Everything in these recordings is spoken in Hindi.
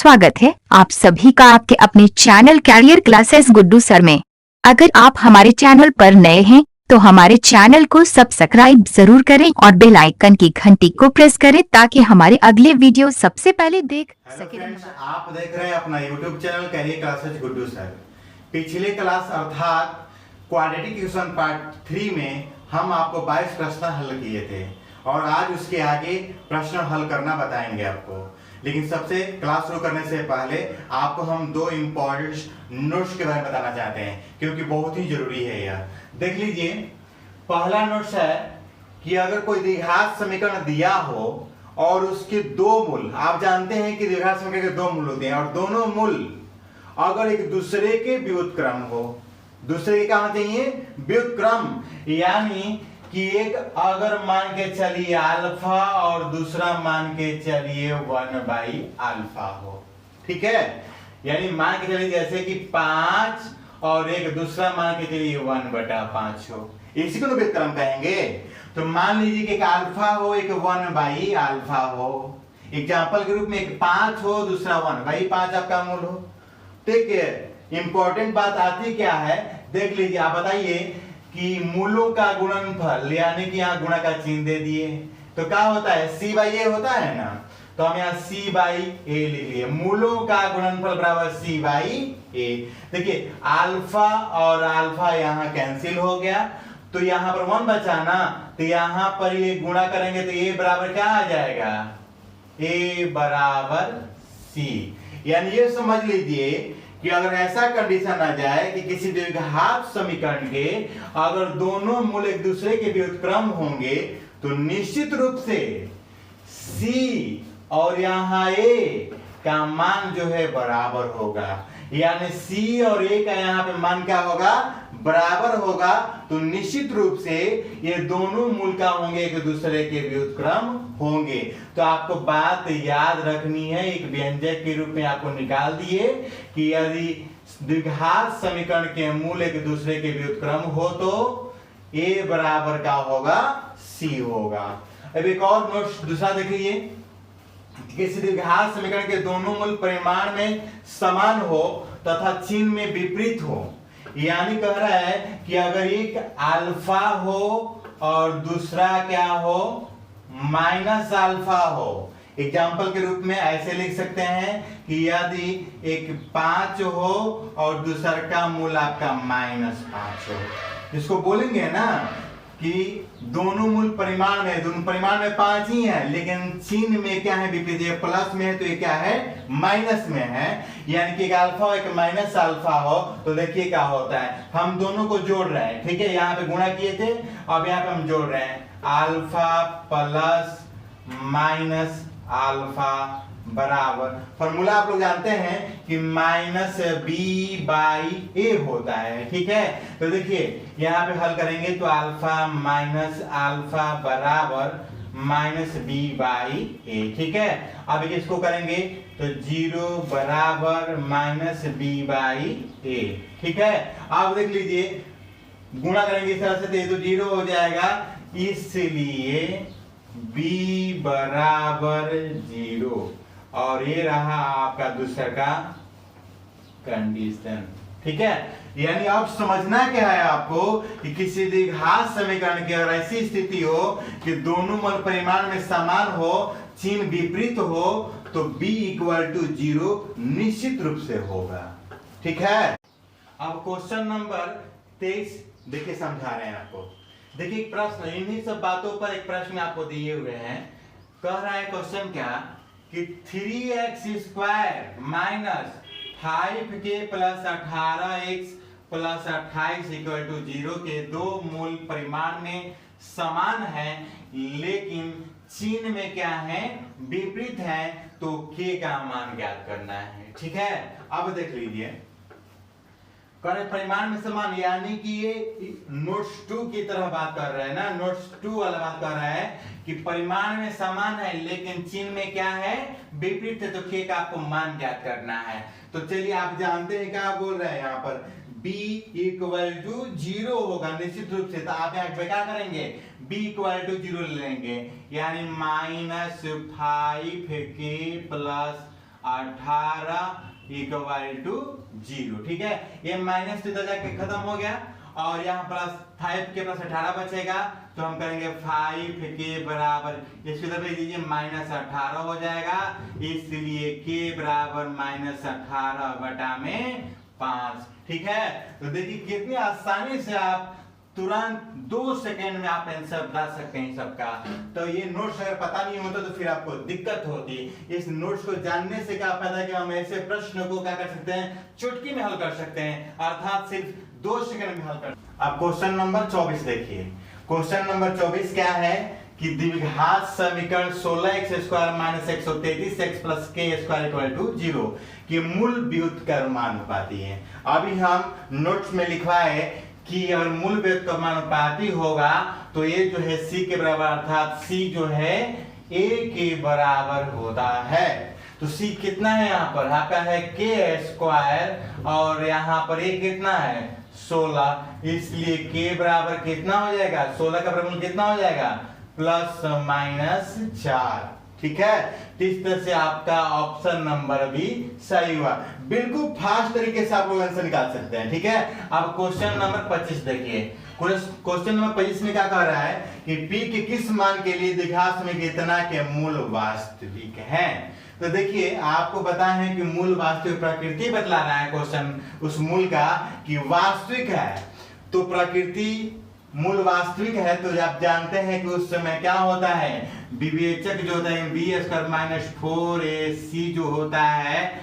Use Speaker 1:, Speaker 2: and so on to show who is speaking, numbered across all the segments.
Speaker 1: स्वागत है आप सभी का आपके अपने channel career classes Guddu sir में। अगर आप हमारे चैनल पर नए हैं तो हमारे चैनल को सब्सक्राइब जरूर करें और बेल आइकन की घंटी को प्रेस करें ताकि हमारे अगले वीडियो सबसे पहले देख सकें।
Speaker 2: आप देख रहे हैं अपना YouTube channel career classes Guddu sir. पिछले क्लास अर्थात क्वाड्रेटिक इक्वेशन पार्ट 3 में हम आपको 22 प्रश्न हल किए थे और आज उसके आगे प्रश्न हल करना बताएंगे आपको। लेकिन सबसे क्लास शुरू करने से पहले आपको हम दो इम्पोर्टेंट नोट्स के बारे में बताना चाहते हैं क्योंकि बहुत ही जरूरी है यह। देख लीजिए, पहला नोट्स है कि अगर कोई द्विघात समीकरण दिया हो और उसके दो मूल, आप जानते हैं कि द्विघात समीकरण के दो मूल होते हैं और दोनों मूल अगर एक दूसरे के व्युत्क्रम हो, दूसरे के क्या होना चाहिए? व्युत्क्रम, यानी कि एक अगर मान के चलिए अल्फा और दूसरा मान के चलिए 1/α हो, ठीक है। यानी मान के चलिए जैसे कि 5 और एक दूसरा मान के चलिए 1/5 हो, इसी को व्युत्क्रम कहेंगे। तो मान लीजिए कि एक अल्फा हो, एक 1/α हो। एग्जाम्पल के रूप में एक 5 हो, दूसरा 1/5 आपका मूल हो। ठीक है, इंपॉर्टेंट बात आती क्या है, देख लीजिए। आप बताइए कि मूलों का गुणनफल, यानी कि यहाँ गुणा का चिन्ह दे दिए तो क्या होता है? c/a होता है ना। तो हम यहाँ c/a लिख लिए। मूलों का गुणनफल बराबर c/a। देखिए अल्फा और अल्फा यहाँ कैंसिल हो गया तो यहाँ पर 1 बचा ना, तो यहाँ पर ये गुणा करेंगे तो a बराबर क्या आ जाएगा? a बराबर c। यानी ये समझ लीजिए कि अगर ऐसा कंडीशन आ जाए कि किसी द्विघात समीकरण के अगर दोनों मूल एक दूसरे के व्युत्क्रम होंगे तो निश्चित रूप से c और यहाँ a का मान जो है बराबर होगा। यानी c और a का यहाँ पे मान क्या होगा? बराबर होगा। तो निश्चित रूप से ये दोनों मूल का होंगे, एक दूसरे के व्युत्क्रम होंगे। तो आपको बात याद रखनी है, एक व्यंजक के रूप में आपको निकाल दिए कि यदि द्विघात समीकरण के मूल एक दूसरे के व्युत्क्रम हो तो a बराबर का होगा? c होगा। अब एक और नोट दूसरा देखिए, किसी द्विघात समीकरण के दोनों मूल परिमाण में समान हो तथा चिन्ह में विपरीत हो, यानी कह रहा है कि अगर एक अल्फा हो और दूसरा क्या हो? -α हो। एग्जाम्पल के रूप में ऐसे लिख सकते हैं कि यदि एक 5 हो और दूसरा का मूल आपका -5 हो, जिसको बोलेंगे ना कि दोनों मूल परिमाण में, दोनों परिमाण में 5 ही है लेकिन चिन्ह में क्या है? विपरीत। ये प्लस में है तो ये क्या है? माइनस में है। यानी कि एक अल्फा और एक -α हो तो देखिए क्या होता है, हम दोनों को जोड़ रहे हैं, ठीक है। यहाँ पे गुणा किए थे, अब यहाँ पे हम जोड़ रहे हैं अल्फा प्लस -α बराबर, फॉर्मूला आप लोग जानते हैं कि -b/a होता है, ठीक है। तो देखिए यहाँ पे हल करेंगे तो अल्फा -α बराबर -b/a, ठीक है। अब इसको करेंगे तो 0 बराबर -b/a, ठीक है। अब देख लीजिए गुणा करेंगे इस तरह से तो ये तो 0 हो जाएगा, इसलिए b बराबर 0 और ये रहा आपका दूसरा का कंडीशन, ठीक है। यानी अब समझना क्या है आपको कि किसी द्विघात समीकरण की अगर ऐसी स्थिति हो कि दोनों मूल परिमाण में समान हो, चिन्ह विपरीत हो, तो b = 0 निश्चित रूप से होगा, ठीक है। अब क्वेश्चन नंबर 23 देखिए, समझा रहे हैं आपको। देखिए प्रश्न, इन्हीं सब बातों पर एक प्रश्न आपको दिए हुए हैं। कह रहा है क्वेश्चन क्या कि 3x² - 5k + 18x + 28 = 0 के दो मूल परिमाण में समान है लेकिन चिन्ह में क्या है? विपरीत है। तो k का मान ज्ञात करना है, ठीक है। अब देख लीजिए, परिमाण में समान, यानी कि ये नोट्स 2 की तरह बात कर रहा है ना, नोट्स 2 वाला बात कर रहा है कि परिमाण में समान है लेकिन चिन्ह में क्या है? विपरीत है। तो k का आपको मान ज्ञात करना है। तो चलिए, आप जानते हैं क्या बोल रहे हैं यहाँ पर, b = 0 होगा निश्चित रूप से। तो आप यहाँ पे क्या करेंगे? b = 0 लेंगे, यानी -5k + 18 इक्वल टू 0। ठीक है, ये माइनस इधर जाके खत्म हो गया और यहाँ प्लस 5 के प्लस 18 बचेगा, तो हम करेंगे 5 के बराबर इसकी तरफ भेज दीजिए, -18 हो जाएगा, इसलिए के बराबर -18/5। ठीक है, तो देखिए कितनी आसानी से आप तुरंत 2 सेकेंड में आप आंसर बता सकते हैं सबका। तो ये नोट्स अगर पता नहीं होता तो फिर आपको दिक्कत होती। इस नोट्स को जानने से क्या फायदा है कि हम ऐसे प्रश्न को क्या कर सकते हैं, चुटकी में हल कर सकते हैं, अर्थात सिर्फ 2 सेकेंड में हल कर। अब क्वेश्चन नंबर 24 देखिए। क्वेश्चन नंबर 24 क्या है कि द्विघात समीकरण 16x² - 133x + k² = 0 की मूल व्युत्क्रमानुपाती है। अभी हम नोट्स में लिखवाए कि अगर मूल व्युत्क्रमानुपाती होगा तो ये जो है c के बराबर, अर्थात c जो है a के बराबर होता है। तो c कितना है यहाँ पर, आपका है k² और यहाँ पर a कितना है 16, इसलिए k बराबर कितना हो जाएगा, 16 का वर्गमूल कितना हो जाएगा, ±4। ठीक है, इस तरह से आपका ऑप्शन नंबर भी सही हुआ। बिल्कुल फास्ट तरीके से आप लोग आंसर निकाल सकते हैं। ठीक है, अब क्वेश्चन नंबर 25 देखिए। क्वेश्चन नंबर 25 में क्या कह रहा है कि p के किस मान के लिए द्विघात समीकरण इतना के मूल वास्तविक है। तो देखिए आपको पता है कि मूल वास्तविक प्रकृति बतला रहा है क्वेश्चन उस मूल का कि वास्तविक है, तो प्रकृति मूल वास्तविक है तो आप जानते हैं कि उस समय क्या होता है, विवेचक जो होता है b² - 4ac जो होता है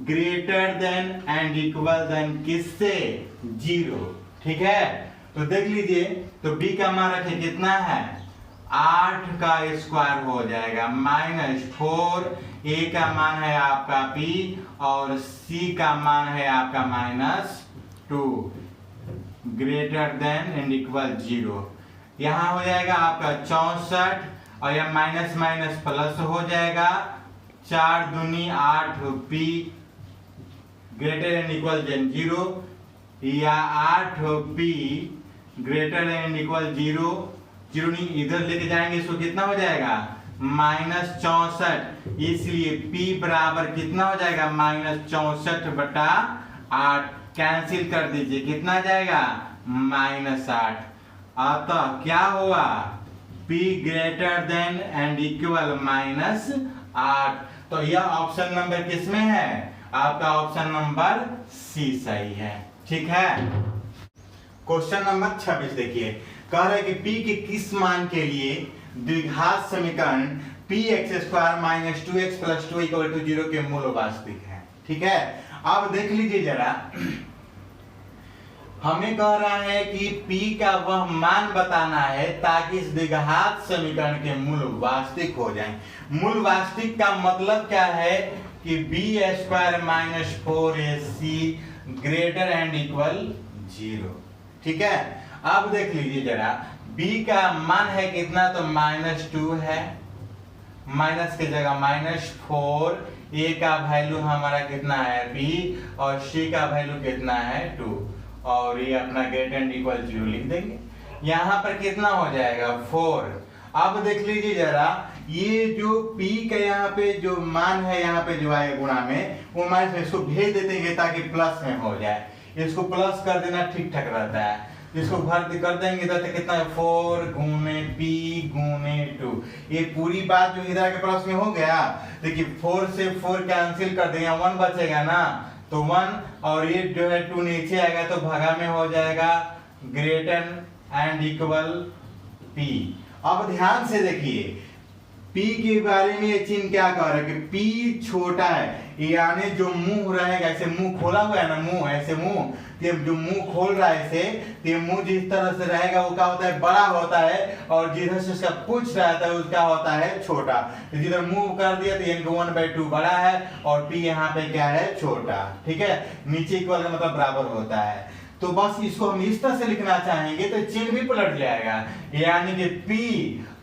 Speaker 2: greater than and equal than किससे, 0। ठीक है, तो देख लीजिए, तो b का मान रखिए कितना है, 8 का स्क्वायर हो जाएगा -4, a का मान है आपका p और c का मान है आपका -2 ग्रेटर देन एंड इक्वल 0। यहाँ हो जाएगा आपका 64 और यह माइनस माइनस प्लस हो जाएगा, 4 दूनी 8 p ग्रेटर एंड इक्वल 0 या 8 p ग्रेटर एंड इक्वल 0 नहीं इधर लेके जाएंगे इसको कितना हो जाएगा -64, इसलिए p बराबर कितना हो जाएगा -64/8। कैंसिल कर दीजिए, कितना जाएगा -8। अतः क्या हुआ, p greater than and equal -8। तो यह ऑप्शन नंबर किसमें है, आपका ऑप्शन नंबर सी सही है। ठीक है, क्वेश्चन नंबर 26 देखिए। कह रहा है कि p के किस मान के लिए द्विघात समीकरण px² - 2x + 2 = 0 के मूल वास्तविक है। ठीक है, अब देख लीजिए जरा, हमें कह रहा है कि p का वह मान बताना है ताकि इस द्विघात समीकरण के मूल वास्तविक हो जाएं। मूल वास्तविक का मतलब क्या है कि b² - 4ac greater and equal 0। ठीक है, अब देख लीजिए जरा, b का मान है कितना, तो -2 है, माइनस की जगह -4, a का वैल्यू हमारा कितना है b और c का वैल्यू कितना है 2 और ये अपना ग्रेटर एंड इक्वल 0 लिख देंगे। यहाँ पर कितना हो जाएगा 4। अब देख लीजिए जरा, ये जो p का यहाँ पे जो मान है, यहाँ पे जो आए गुणा में, वो माइनस में इसको भेज देते हैं ताकि प्लस में हो जाए। इसको प्लस कर देना ठीक ठाक रहता है, इसको भर कर देंगे तो कितना है 4 × p × 2। ये पूरी बात जो इधर के प्लस में हो गया, देखिए 4 से 4 कैंसिल कर देंगे, 1 बचेगा ना, तो 1 और ये जो है 2 नीचे आएगा तो भागा में हो जाएगा ग्रेटर एंड इक्वल p। अब ध्यान से देखिए, p के बारे में ये चिन्ह क्या कह रहा है कि p छोटा है, यानी जो मुंह रहेगा, ऐसे मुंह खोला हुआ है ना, मुंह ऐसे मुंह, जो मुंह खोल रहा है ऐसे, तो मुंह जिस तरह से रहेगा वो क्या होता है, बड़ा होता है, और जिधर से उसका पूंछ रहता है उसका होता है छोटा। जिधर मुंह कर दिया तो यानी 1/2 बड़ा है और p यहाँ पे क्या है, छोटा। ठीक है, नीचे इक्वल का मतलब बराबर होता है। तो बस इसको हम इस तरह से लिखना चाहेंगे तो चिन्ह भी पलट जाएगा, यानी कि p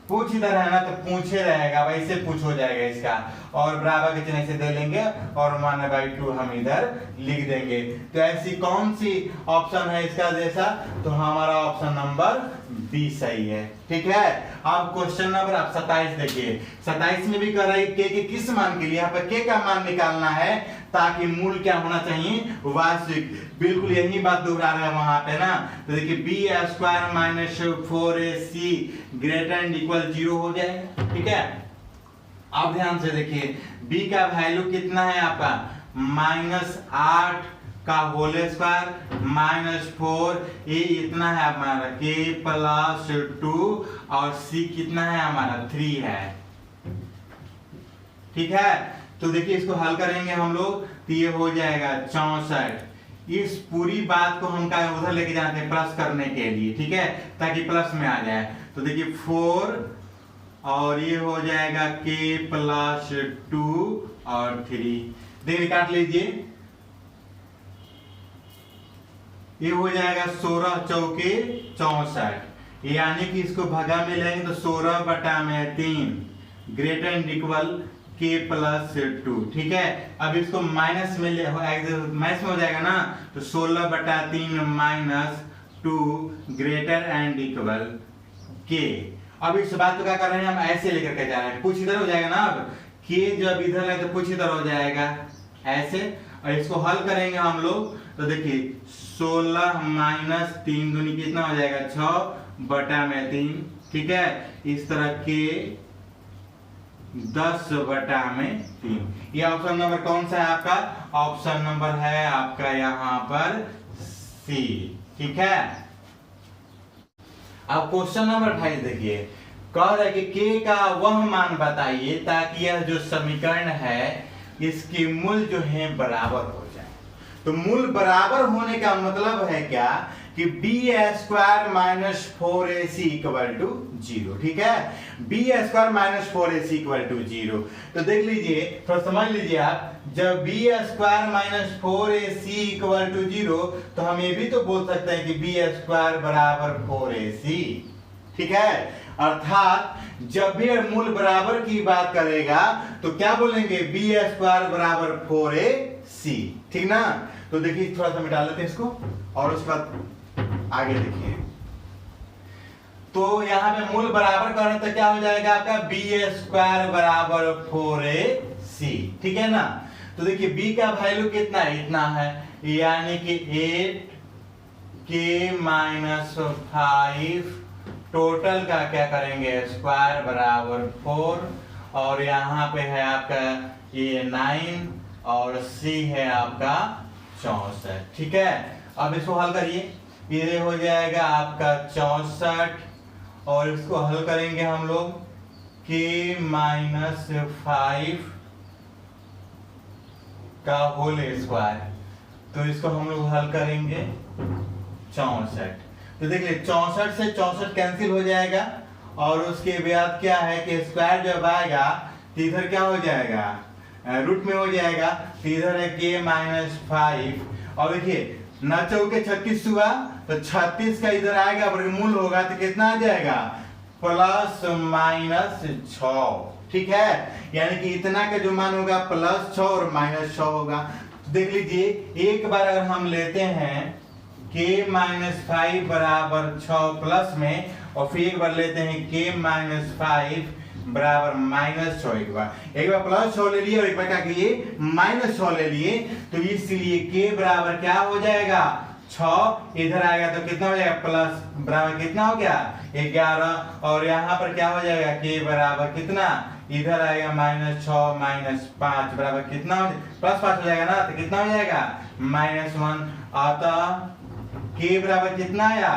Speaker 2: पूछ इधर है ना तो पूछे रहेगा, वैसे पूछ हो जाएगा इसका, और बराबर के चिन्ह से दे लेंगे और 1/2 हम इधर लिख देंगे। तो ऐसी कौन सी ऑप्शन है इसका जैसा, तो हमारा ऑप्शन नंबर बी सही है। ठीक है, अब क्वेश्चन नंबर आप 27 देखिए। 27 में भी कह रही के किस मान के लिए, यहाँ पर के का मान निकालना है ताकि मूल क्या होना चाहिए, वास्तविक। बिल्कुल यही बात दोहरा रहे हैं वहां पे ना। तो देखिए b² - 4ac greater and equal 0 हो जाएगा। ठीक है, अब ध्यान से देखिए b का वैल्यू कितना है आपका, -8 का होल स्क्वायर -4, ये इतना है हमारा k+2 और c कितना है हमारा 3 है। ठीक है, तो देखिए इसको हल करेंगे हम लोग तो ये हो जाएगा 64। इस पूरी बात को हम उधर लेके जाते हैं प्लस करने के लिए, ठीक है, ताकि प्लस में आ जाए। तो देखिए 4 और ये हो जाएगा k+2 और 3, देखिए काट लीजिए, ये हो जाएगा 16 चौके 64, यानी कि इसको भगा में लेंगे तो 16/3 ग्रेटर एंड इक्वल k+2। ठीक है, अब इसको माइनस में माइनस में हो जाएगा ना, तो 16/3 - 2 ग्रेटर एंड इक्वल k। अब इस बात को क्या कर रहे हैं हम, ऐसे लेकर के जा रहे हैं, कुछ इधर हो जाएगा ना, अब k जब इधर है तो कुछ इधर हो जाएगा ऐसे, और इसको हल करेंगे हम लोग तो देखिए 16 - 3 दूनी कितना हो जाएगा 6/3। ठीक है, इस तरह k 10/3। ये ऑप्शन नंबर कौन सा है आपका, ऑप्शन नंबर है आपका यहाँ पर सी। ठीक है, अब क्वेश्चन नंबर 28 देखिए, कह रहा है कि k का वह मान बताइए ताकि यह जो समीकरण है इसके मूल जो है बराबर हो जाए। तो मूल बराबर होने का मतलब है क्या कि b² - 4ac = 0। ठीक है, b² - 4ac = 0। तो देख लीजिए, थोड़ा समझ लीजिए आप, जब b² - 4ac = 0 तो हम ये भी तो बोल सकते हैं कि b² = 4ac। ठीक है, अर्थात जब भी मूल बराबर की बात करेगा तो क्या बोलेंगे, b² = 4ac। ठीक ना, तो देखिए थोड़ा सा मिटा लेते हैं इसको और उसके बाद आगे देखिए। तो यहाँ पे मूल बराबर करें तो क्या हो जाएगा आपका b² = 4ac। ठीक है ना, तो देखिए b का वैल्यू कितना है, इतना है, यानी कि 8k - 5 टोटल का क्या करेंगे स्क्वायर बराबर 4, और यहाँ पे है आपका ये 9 और c है आपका 64। ठीक है, अब इसको हल करिए, ये हो जाएगा आपका 64 और इसको हल करेंगे हम लोग k - 5 का होल स्क्वायर, तो इसको हम लोग हल करेंगे 64। तो देखिए 64 से 64 कैंसिल हो जाएगा, और उसके बाद क्या है कि स्क्वायर जब आएगा तो इधर क्या हो जाएगा, रूट में हो जाएगा, तो इधर है k - 5, और देखिए 9 चौके 36 हुआ तो 36 का इधर आएगा, वर्गमूल होगा तो कितना आ जाएगा ±6। ठीक है, यानी कि इतना का जो मान होगा +6 और -6 होगा। तो देख लीजिए, एक बार अगर हम लेते हैं k - 5 = 6 प्लस में, और फिर एक बार लेते हैं k - 5 = -6, एक बार +6 ले लिए और एक बार क्या किए -6 ले लिए, तो इसलिए k बराबर क्या हो जाएगा 6, इधर आएगा तो कितना हो जाएगा प्लस बराबर कितना हो गया 11, और यहाँ पर क्या हो जाएगा k बराबर कितना, इधर आएगा -6 - 5 बराबर कितना हो +5 हो जाएगा ना, तो कितना हो जाएगा -1। अतः k बराबर कितना आया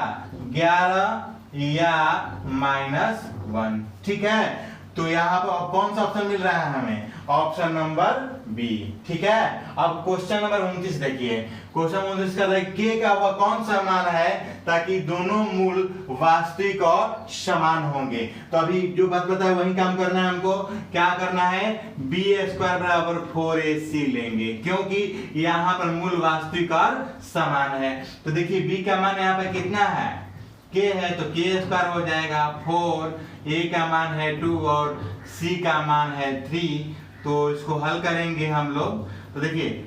Speaker 2: 11 या -1। ठीक है, तो यहाँ पर कौन सा ऑप्शन मिल रहा है हमें, ऑप्शन नंबर बी। ठीक है, अब क्वेश्चन नंबर 29 देखिए। क्वेश्चन 29 का k का वह कौन सा मान है ताकि दोनों मूल वास्तविक और समान होंगे। तो अभी जो बात बताया वही काम करना है हमको, क्या करना है, b² = 4ac लेंगे, क्योंकि यहाँ पर मूल वास्तविक और समान है। तो देखिए b का मान यहाँ पर कितना है, k है तो k² हो जाएगा 4, a का मान है 2 और c का मान है 3, तो इसको हल करेंगे हम लोग। तो देखिए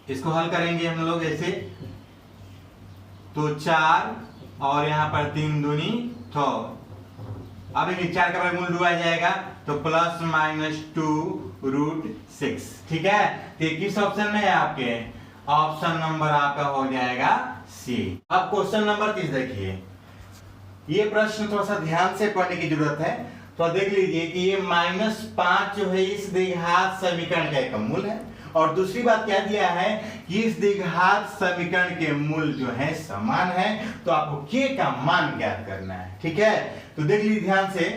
Speaker 2: इसको हल करेंगे हम लोग ऐसे, तो 4 और यहाँ पर 3 दूनी 6। अब देखिए 4 का वर्गमूल 2 आ जाएगा, तो प्लस माइनस 2√6। ठीक है, तो किस ऑप्शन में है आपके? ऑप्शन नंबर आपका हो जाएगा सी। अब क्वेश्चन नंबर 30 देखिए, ये प्रश्न थोड़ा सा ध्यान से पढ़ने की जरूरत है। तो देख लीजिए कि ये -5 जो है इस द्विघात समीकरण का एक मूल है, और दूसरी बात क्या दिया है कि इस द्विघात समीकरण के मूल जो है समान है, तो आपको के का मान ज्ञात करना है। ठीक है, तो देख लीजिए ध्यान से,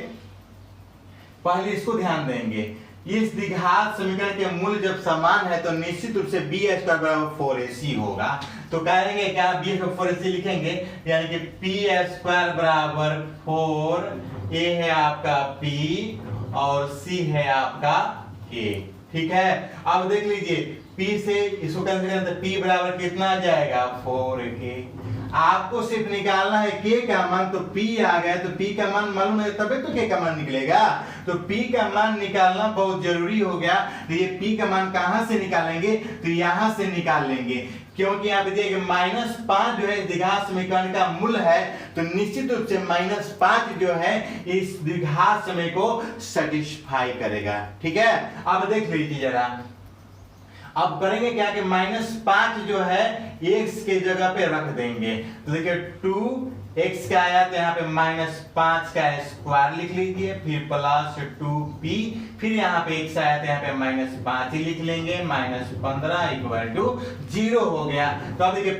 Speaker 2: पहले इसको ध्यान देंगे। इस द्विघात समीकरण के मूल जब समान है तो निश्चित रूप से बी स्क्वायर बराबर 4ac होगा। तो कहेंगे क्या, बी स्क्वायर 4ac लिखेंगे, यानी कि पी स्क्वायर बराबर 4a है आपका p और c है आपका a। ठीक है, अब देख लीजिए p से इसको कैंसिल करें तो p बराबर कितना आ जाएगा? 4a। आपको सिर्फ निकालना है k का मान, तो p आ गया, तो p का मान मालूम है तभी तो k का मान निकलेगा। तो p का मान निकालना बहुत जरूरी हो गया। तो ये p का मान कहां से निकालेंगे? तो यहां से निकाल लेंगे, क्योंकि यहाँ पे देखिए -5 जो है द्विघात समीकरण का मूल है, तो निश्चित रूप से -5 जो है इस द्विघात समीकरण को सेटिस्फाई करेगा। ठीक है, अब देख लीजिए जरा, अब करेंगे क्या कि -5 जो है x के जगह पे रख देंगे। तो देखिए 2x का आया, तो यहाँ पे -5 का स्क्वायर लिख लीजिए, फिर प्लस 2p, फिर यहाँ पे x आया तो यहाँ पे -5 ही लिख लेंगे, -15 = 0 हो गया। तो अब देखिए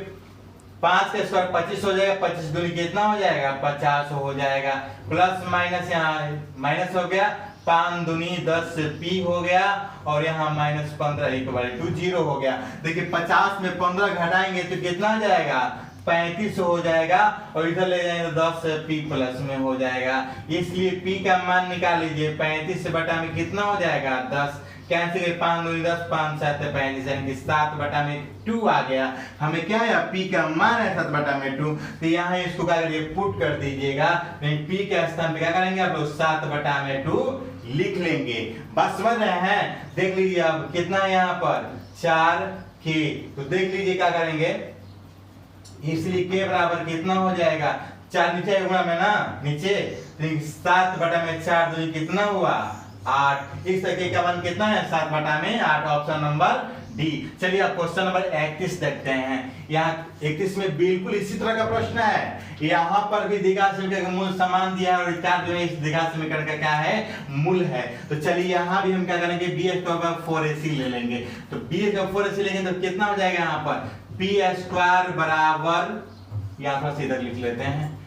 Speaker 2: 5 का स्क्वायर 25 हो जाएगा, 25 दूनी कितना हो जाएगा? 50 हो जाएगा, प्लस माइनस यहाँ माइनस हो गया, 5 दूनी 10 p हो गया, और यहाँ -15 = 0 हो गया। देखिए 50 में 15 घटाएंगे तो कितना आ जाएगा? 35 हो जाएगा, और इधर ले जाएंगे तो 10 p प्लस में हो जाएगा। इसलिए p का मान निकाल लीजिए, 35 से बटा में कितना हो जाएगा? 10। कैंसिल 5 दूनी 10, 5 7 35, यानी कि 7/2 आ गया। हमें क्या है? p का मान है 7/2। तो यहाँ इसको क्या करिए? पुट कर दीजिएगा, p के स्थान पे क्या करेंगे आप लोग? 7/2 लिख लेंगे। बात समझ रहे हैं? देख लीजिए अब कितना है यहाँ पर? 4k। तो देख लीजिए क्या करेंगे, इसलिए k बराबर कितना हो जाएगा? 4 नीचे गुणा में ना, नीचे 7/4 दूनी कितना हुआ? 8। इस तरह का मान कितना है? 7/8। Option number D. चलिए अब क्वेश्चन नंबर 31 देखते हैं। यहाँ 31 में बिल्कुल इसी तरह का प्रश्न है। यहाँ पर भी द्विघात समीकरण का मूल समान दिया है, और इसका जो है इस द्विघात समीकरण का क्या है? मूल है। तो चलिए यहाँ भी हम क्या करेंगे? बी स्क्वायर 4ac ले लेंगे। तो बी स्क्वायर 4ac लेंगे तो कितना हो जाएगा यहाँ पर? पी स्क्वायर बराबर, यहाँ पर सीधा लिख लेते हैं,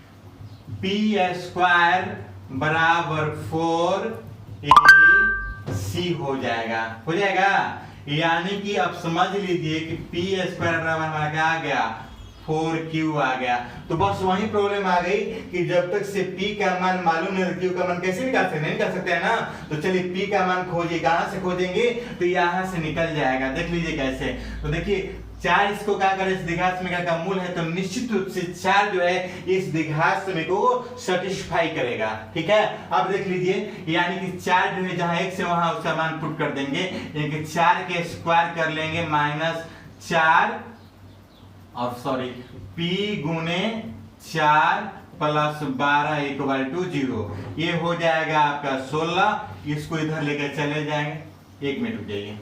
Speaker 2: पी स्क्वायर बराबर 4ac हो जाएगा। हो जाएगा, यानी कि अब समझ लीजिए कि पी स्क्वायर बराबर हमारा क्या आ गया? 4q आ गया। तो बस वही प्रॉब्लम आ गई कि जब तक से p का मान मालूम नहीं, q का मान कैसे निकाल सकते? नहीं निकाल सकते हैं ना। तो चलिए p का मान खोजिए, कहां से खोजेंगे? तो यहां से निकल जाएगा। देख लीजिए कैसे। तो देखिए 4 इसको क्या करे? इस द्विघात समीकरण का मूल है, तो निश्चित रूप से 4 जो है इस द्विघात समीकरण को सेटिस्फाई करेगा। ठीक है, अब देख लीजिए, यानी कि 4 जो है जहां x है वहां उसका मान पुट कर देंगे, यानी कि 4 के स्क्वायर कर लेंगे, -4 और सॉरी p गुने 4 प्लस 12 = 0। ये हो जाएगा आपका 16। इसको इधर लेकर चले जाएंगे, 1 मिनट रुक जाइए।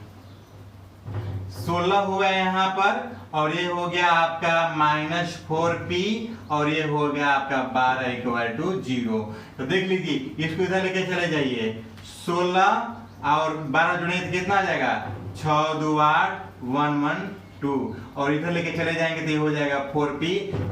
Speaker 2: 16 हुआ यहाँ पर, और ये हो गया आपका -4p, और ये हो गया आपका 12 = 0। तो देख लीजिए, इसको इधर लेके चले जाइए, 16 और 12 जुड़े तो कितना आ जाएगा? 6 2 8 1 1 2, और इधर लेके चले जाएंगे तो ये हो जाएगा 4p।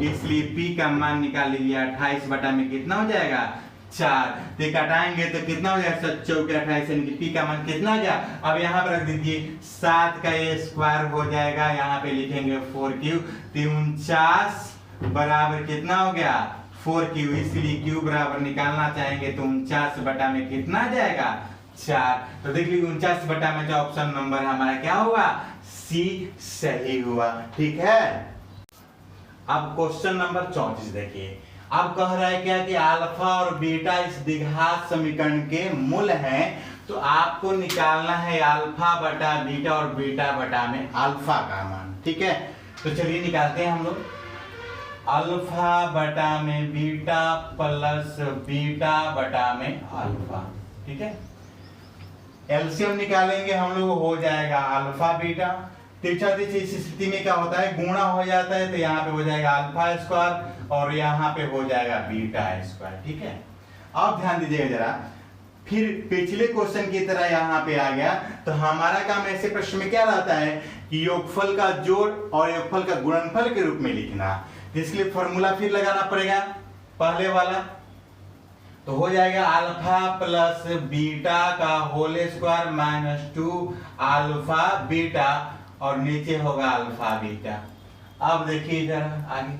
Speaker 2: इसलिए p का मान निकाल लीजिए, 28 बटा में कितना हो जाएगा? 4। तो कटाएंगे तो कितना हो जाएगा? 7 चौके 28, यानी कि p का मान कितना आ गया? अब यहाँ पर रख दीजिए, 7 का ये स्क्वायर हो जाएगा, यहाँ पे लिखेंगे 4q, 49 बराबर कितना हो गया? 4q। इसलिए q बराबर निकालना चाहेंगे तो 49 बटा में कितना आ जाएगा? 4। तो देख लीजिए 49 बटा में जो ऑप्शन नंबर हमारा क्या होगा? सी सही हुआ। ठीक है, अब क्वेश्चन नंबर 34 देखिए। अब कह रहा है क्या कि अल्फा और बीटा इस द्विघात समीकरण के मूल हैं, तो आपको निकालना है अल्फा बटा बीटा और बीटा बटा में अल्फा का मान। ठीक है, तो चलिए निकालते हैं हम लोग। अल्फा बटा में बीटा प्लस बीटा बटा में अल्फा। ठीक है, एलसीएम निकालेंगे हम लोग, हो जाएगा अल्फा बीटा। तिरछा तिरछी इस स्थिति में क्या होता है, गुणा हो जाता है, तो यहाँ पे हो जाएगा अल्फा स्क्वायर और यहाँ पे हो जाएगा बीटा स्क्वायर। ठीक है, अब ध्यान दीजिएगा जरा, फिर पिछले क्वेश्चन की तरह यहाँ पे आ गया, तो हमारा काम ऐसे प्रश्न में क्या रहता है कि योगफल का जोड़ और योगफल का गुणनफल के रूप में लिखना। इसके लिए फॉर्मूला फिर लगाना पड़ेगा पहले वाला, तो हो जाएगा अल्फा प्लस बीटा का whole square minus 2 alpha beta और नीचे होगा अल्फा बीटा। अब देखिए जरा आगे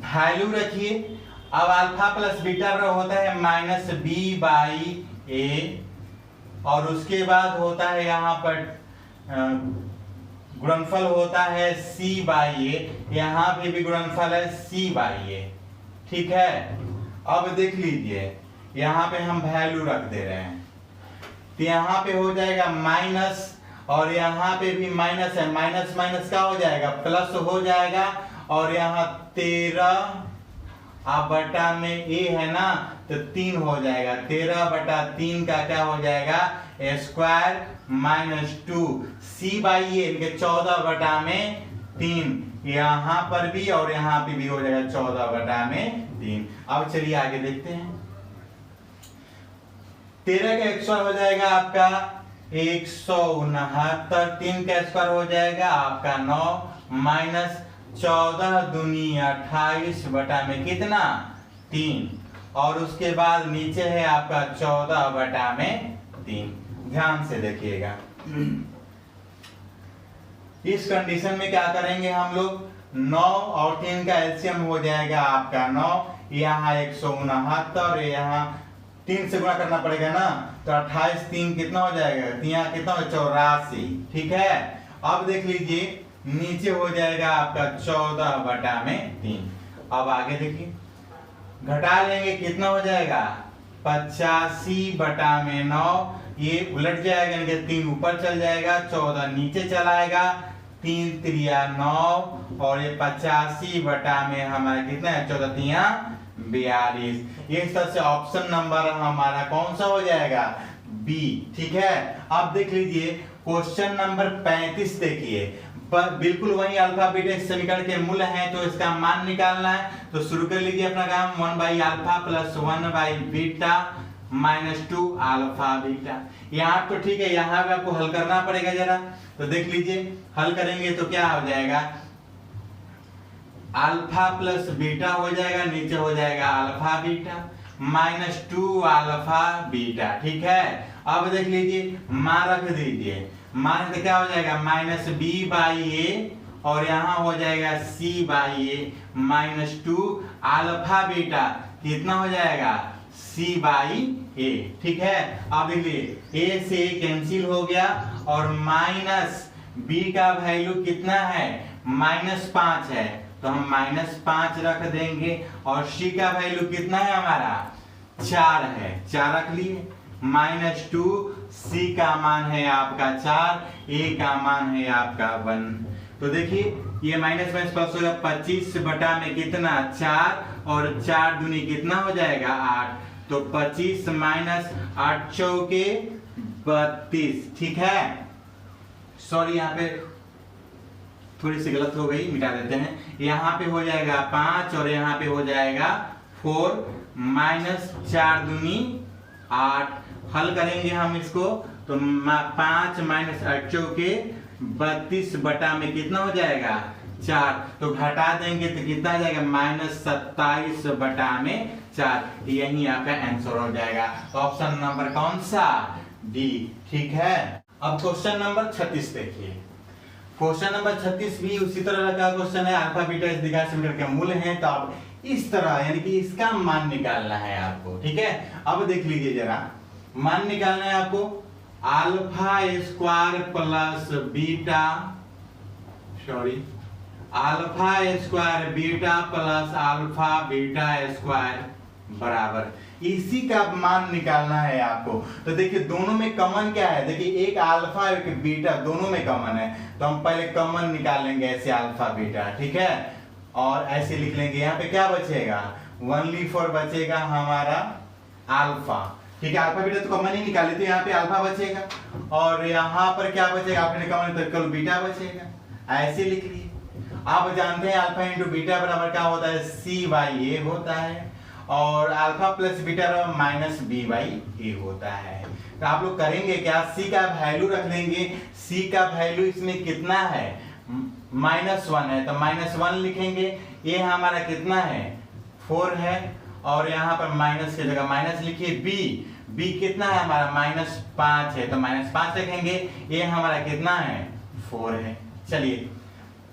Speaker 2: वैल्यू रखिए। अब अल्फा प्लस बीटा होता है माइनस बी बाई ए और उसके बाद होता है यहाँ पर गुणनफल होता है सी बाई ए, यहाँ पे भी गुणनफल है सी बाई ए। ठीक है, अब देख लीजिए यहाँ पे हम वैल्यू रख दे रहे हैं, तो यहाँ पे हो जाएगा माइनस और यहाँ पे भी माइनस है, माइनस माइनस क्या हो जाएगा, प्लस हो जाएगा और यहाँ 13 बटा में ए है ना, तो 3 हो जाएगा। 13 बटा 3 का क्या हो जाएगा, स्क्वायर माइनस 2 सी बाई ए 14 बटा में 3, यहाँ पर भी और यहाँ पे भी हो जाएगा 14 बटा में 3। अब चलिए आगे देखते हैं। 13 का स्क्वायर हो जाएगा आपका 169, 3 का स्क्वायर हो जाएगा आपका 9 माइनस 14 दूनी 28 बटा में कितना 3 और उसके बाद नीचे है आपका 14 बटा में 3। ध्यान से देखिएगा, इस कंडीशन में क्या करेंगे हम लोग, 9 और 3 का एलसीएम हो जाएगा आपका 9, यहाँ 169 यहाँ 3 से गुणा करना पड़ेगा ना, तो 28 3 कितना हो जाएगा, यहाँ कितना हो 84। ठीक है, अब देख लीजिए नीचे हो जाएगा आपका 14 बटा में 3। अब आगे देखिए घटा लेंगे कितना हो जाएगा 85 बटा में 9, ये उलट जाएगा यानी कि 3 ऊपर चल जाएगा, 14 नीचे चलाएगा, 3 त्रिया 9 और ये 85 बटा में हमारा कितना है 14 तिया 42। इस तरह से ऑप्शन नंबर हमारा कौन सा हो जाएगा, बी। ठीक है, अब देख लीजिए क्वेश्चन नंबर 35 देखिए, बिल्कुल वही अल्फा बीटा इस समीकरण के मूल हैं, तो इसका मान निकालना है। तो शुरू कर लीजिए अपना काम, 1 by alpha plus 1 by beta minus 2 alpha beta. यहाँ तो ठीक है, यहाँ भी आपको हल करना पड़ेगा जरा, तो देख लीजिए हल करेंगे तो क्या हो जाएगा, अल्फा प्लस बीटा हो जाएगा, नीचे हो जाएगा alpha beta minus 2 alpha beta. ठीक है, अब देख लीजिए मान रख दीजिए, मान तो क्या हो जाएगा माइनस बी बाई ए और यहाँ हो जाएगा C by A minus 2 alpha beta कितना हो जाएगा सी बाई ए। ठीक है, अब देखिए ए से कैंसिल हो गया और माइनस बी का वैल्यू कितना है -5 है, तो हम -5 रख देंगे और सी का वैल्यू कितना है हमारा 4 है, 4 रख लिए -2 सी का मान है आपका 4, ए का मान है आपका 1। तो देखिए ये माइनस माइनस प्लस होगा 25 बटा में कितना 4 और 4 दूनी कितना हो जाएगा 8, तो 25 माइनस 8 चौके 32। ठीक है, सॉरी यहाँ पे थोड़ी सी गलत हो गई, मिटा देते हैं। यहाँ पे हो जाएगा 5 और यहाँ पे हो जाएगा 4 माइनस 4 दूनी 8। हल करेंगे हम इसको तो 5 माइनस 8 चौके 32 बटा में कितना हो जाएगा 4, तो घटा देंगे तो कितना आ जाएगा -27 बटा में 4। यही आपका आंसर हो जाएगा। ऑप्शन नंबर कौन सा, डी। ठीक है, अब क्वेश्चन नंबर 36 देखिए। क्वेश्चन नंबर 36 भी उसी तरह का क्वेश्चन है, अल्फा बीटा इस दिशा समीकरण के मूल हैं, तो आप इस तरह यानी कि इसका मान निकालना है आपको। ठीक है, अब देख लीजिए जरा, मान निकालना है आपको alpha square plus beta, sorry alpha square beta plus alpha beta square बराबर, इसी का मान निकालना है आपको। तो देखिए दोनों में कॉमन क्या है, देखिए एक अल्फा एक बीटा दोनों में कॉमन है, तो हम पहले कॉमन निकाल लेंगे ऐसे अल्फा बीटा, ठीक है, और ऐसे लिख लेंगे। यहाँ पे क्या बचेगा, 1/4 बचेगा हमारा अल्फा, ठीक है, अल्फा बीटा तो कॉमन ही निकाले तो यहाँ पे अल्फा बचेगा, और यहाँ पर क्या बचेगा, आपने कॉमन तो केवल बीटा बचेगा, ऐसे लिख लिए। आप जानते हैं अल्फा इंटू बीटा बराबर क्या होता है, c/a होता है, और अल्फा प्लस बीटा बराबर माइनस b/a होता है। तो आप लोग करेंगे क्या, c का वैल्यू रख लेंगे, c का वैल्यू इसमें कितना है, -1 है, तो -1 लिखेंगे। ये हमारा कितना है, 4 है, और यहाँ पर माइनस की जगह माइनस लिखिए। b कितना है हमारा, -5 है, तो -5 लिखेंगे। ये हमारा कितना है, 4 है। चलिए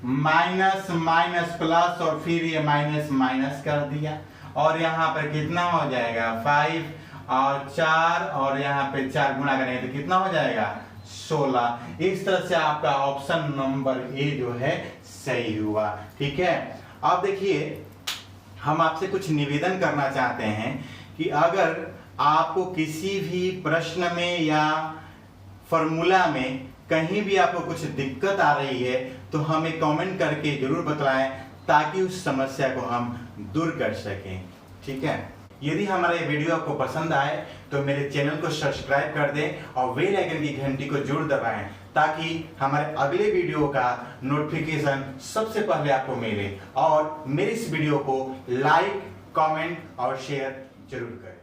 Speaker 2: माइनस माइनस प्लस और फिर ये माइनस माइनस कर दिया, और यहाँ पर कितना हो जाएगा, 5 और 4, और यहाँ पे 4 गुणा करेंगे तो कितना हो जाएगा, 16। इस तरह से आपका ऑप्शन नंबर ए जो है सही हुआ, ठीक है। अब देखिए हम आपसे कुछ निवेदन करना चाहते हैं कि अगर आपको किसी भी प्रश्न में या फॉर्मूला में कहीं भी आपको कुछ दिक्कत आ रही है तो हमें कमेंट करके जरूर बताएं, ताकि उस समस्या को हम दूर कर सकें, ठीक है। यदि हमारा ये वीडियो आपको पसंद आए तो मेरे चैनल को सब्सक्राइब कर दें और बेल आइकन की घंटी को जरूर दबाएं, ताकि हमारे अगले वीडियो का नोटिफिकेशन सबसे पहले आपको मिले। और मेरे इस वीडियो को लाइक, कमेंट और शेयर जरूर करें।